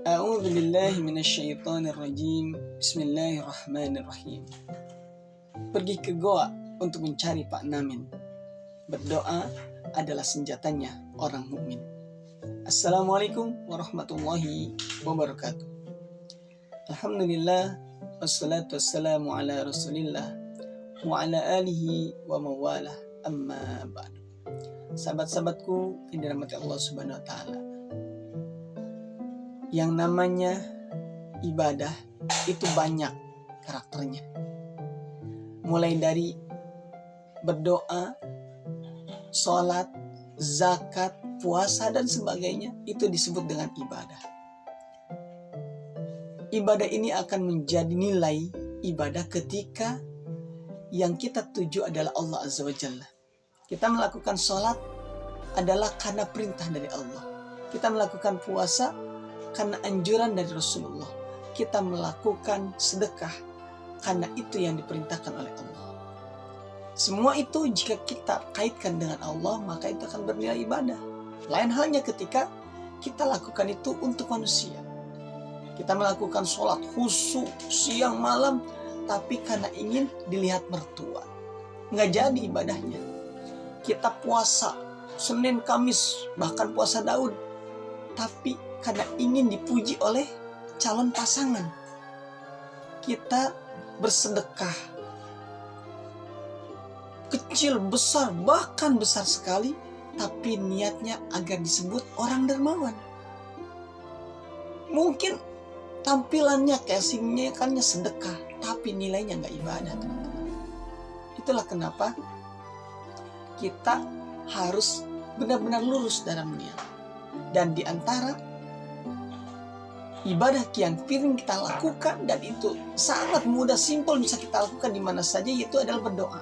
A'udzu billahi minasyaitonir rajim. Bismillahirrahmanirrahim. Pergi ke goa untuk mencari Pak Namin. Berdoa adalah senjatanya orang mukmin. Assalamualaikum warahmatullahi wabarakatuh. Alhamdulillah wassalatu wassalamu ala Rasulillah wa ala alihi wa mawalah, amma ba'du. Sahabat-sahabatku yang dirahmati Allah Subhanahu wa taala. Yang namanya ibadah itu banyak karakternya. Mulai dari berdoa, sholat, zakat, puasa, dan sebagainya, itu disebut dengan ibadah. Ibadah ini akan menjadi nilai ibadah ketika yang kita tuju adalah Allah Azza wa Jalla. Kita melakukan sholat adalah karena perintah dari Allah. Kita melakukan puasa karena anjuran dari Rasulullah. Kita melakukan sedekah karena itu yang diperintahkan oleh Allah. Semua itu jika kita kaitkan dengan Allah, maka itu akan bernilai ibadah. Lain halnya ketika kita lakukan itu untuk manusia. Kita melakukan sholat khusyuk siang malam, tapi karena ingin dilihat mertua, nggak jadi ibadahnya. Kita puasa Senin, Kamis, bahkan puasa Daud, tapi karena ingin dipuji oleh calon pasangan. Kita bersedekah kecil, besar, bahkan besar sekali, tapi niatnya agar disebut orang dermawan. Mungkin tampilannya, casingnya kan sedekah, tapi nilainya nggak ibadah, teman-teman. Itulah kenapa kita harus benar-benar lurus dalam niat. Dan di antara ibadah yang sering kita lakukan, dan itu sangat mudah, simpel, bisa kita lakukan di mana saja, yaitu adalah berdoa.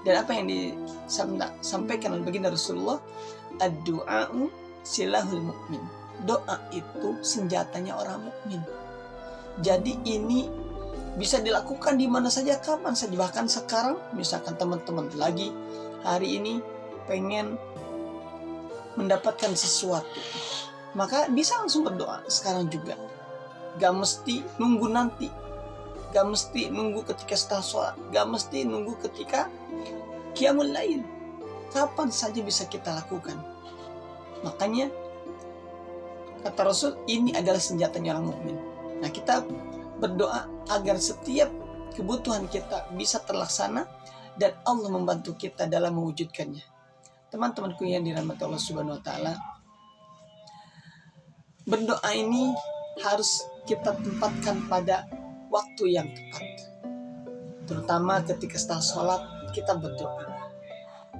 Dan apa yang disampaikan oleh baginda Rasulullah, ad-du'a'u silahul mu'min. Doa itu senjatanya orang mukmin. Jadi ini bisa dilakukan di mana saja, kapan saja. Bahkan sekarang, misalkan teman-teman lagi hari ini pengen mendapatkan sesuatu, maka bisa langsung berdoa sekarang juga. Gak mesti nunggu nanti, gak mesti nunggu ketika setelah sholat, gak mesti nunggu ketika qiyamul lail. Kapan saja bisa kita lakukan. Makanya kata Rasul, ini adalah senjatanya orang mukmin. Nah, kita berdoa agar setiap kebutuhan kita bisa terlaksana dan Allah membantu kita dalam mewujudkannya. Teman-temanku yang dirahmati Allah Subhanahu wa taala, berdoa ini harus kita tempatkan pada waktu yang tepat. Terutama ketika setelah sholat kita berdoa.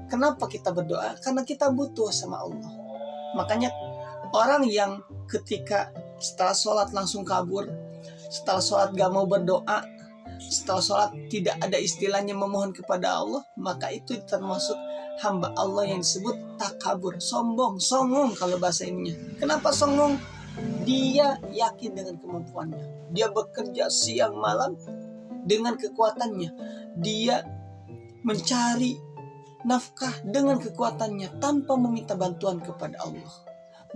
Kenapa kita berdoa? Karena kita butuh sama Allah. Makanya orang yang ketika setelah sholat langsung kabur, setelah sholat gak mau berdoa, setelah sholat tidak ada istilahnya memohon kepada Allah, maka itu termasuk hamba Allah yang disebut takabur, sombong, songong kalau bahasa ininya. Kenapa songong? Dia yakin dengan kemampuannya. Dia bekerja siang malam dengan kekuatannya. Dia mencari nafkah dengan kekuatannya tanpa meminta bantuan kepada Allah.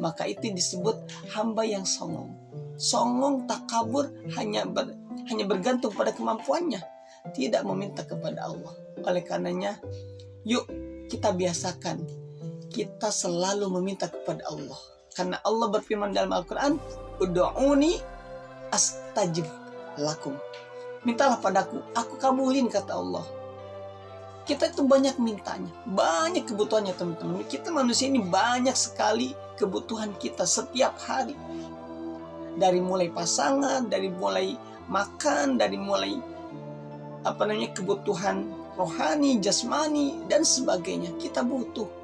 Maka itu disebut hamba yang songong. Songong, takabur, hanya bergantung pada kemampuannya, tidak meminta kepada Allah. Oleh karenanya, yuk kita biasakan kita selalu meminta kepada Allah. Karena Allah berfirman dalam Al-Quran, ud'uni astajib lakum. Mintalah padaku, aku kabulin, kata Allah. Kita itu banyak mintanya, banyak kebutuhannya, teman-teman. Kita manusia ini banyak sekali kebutuhan kita setiap hari. Dari mulai pasangan, dari mulai makan, dari mulai kebutuhan rohani, jasmani, dan sebagainya. Kita butuh.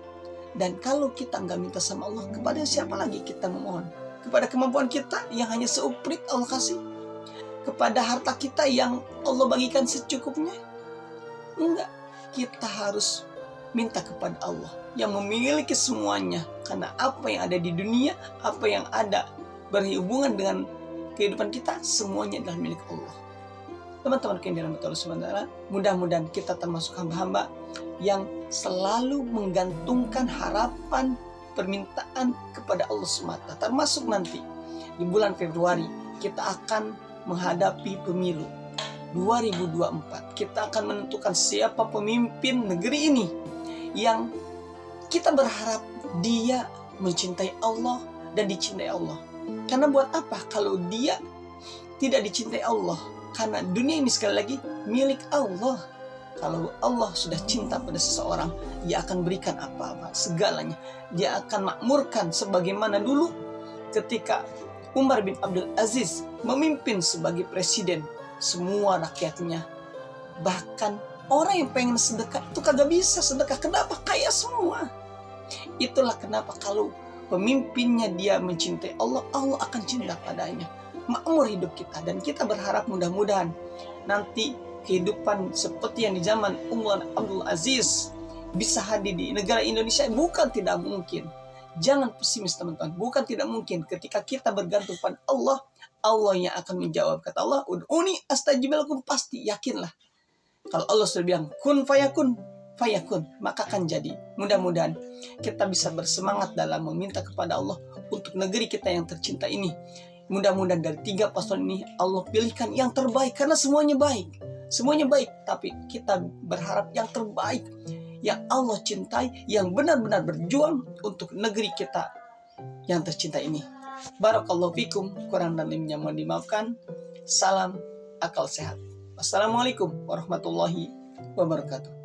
Dan kalau kita nggak minta sama Allah, kepada siapa lagi kita memohon? Kepada kemampuan kita yang hanya seuprit Allah kasih? Kepada harta kita yang Allah bagikan secukupnya? Enggak. Kita harus minta kepada Allah yang memiliki semuanya. Karena apa yang ada di dunia, apa yang ada berhubungan dengan kehidupan kita, semuanya adalah milik Allah. Teman-teman yang dirahmati Allah Subhanahu wa taala, mudah-mudahan kita termasuk hamba-hamba yang selalu menggantungkan harapan permintaan kepada Allah semata. Termasuk nanti di bulan Februari kita akan menghadapi pemilu 2024. Kita akan menentukan siapa pemimpin negeri ini yang kita berharap dia mencintai Allah dan dicintai Allah. Karena buat apa kalau dia tidak dicintai Allah? Karena dunia ini sekali lagi milik Allah. Kalau Allah sudah cinta pada seseorang, dia akan berikan apa-apa, segalanya. Dia akan makmurkan sebagaimana dulu ketika Umar bin Abdul Aziz memimpin sebagai presiden. Semua rakyatnya, bahkan orang yang pengen sedekah itu kagak bisa sedekah. Kenapa? Kaya semua. Itulah kenapa kalau pemimpinnya dia mencintai Allah, Allah akan cinta padanya. Makmur hidup kita, dan kita berharap mudah-mudahan nanti kehidupan seperti yang di zaman Umar Abdul Aziz bisa hadir di negara Indonesia. Bukan tidak mungkin. Jangan pesimis teman-teman. Bukan tidak mungkin. Ketika kita bergantung pada Allah, Allah yang akan menjawab. Kata Allah, ud'uni astajib lakum, pasti yakinlah. Kalau Allah sudah bilang kun fayakun, fayakun, maka akan jadi. Mudah-mudahan kita bisa bersemangat dalam meminta kepada Allah untuk negeri kita yang tercinta ini. Mudah-mudahan dari 3 paslon ini Allah pilihkan yang terbaik, karena semuanya baik. Semuanya baik, tapi kita berharap yang terbaik, yang Allah cintai, yang benar-benar berjuang untuk negeri kita yang tercinta ini. Barakallahu fikum, kurang dan lebihnya mohon dimaafkan. Salam akal sehat. Wassalamualaikum warahmatullahi wabarakatuh.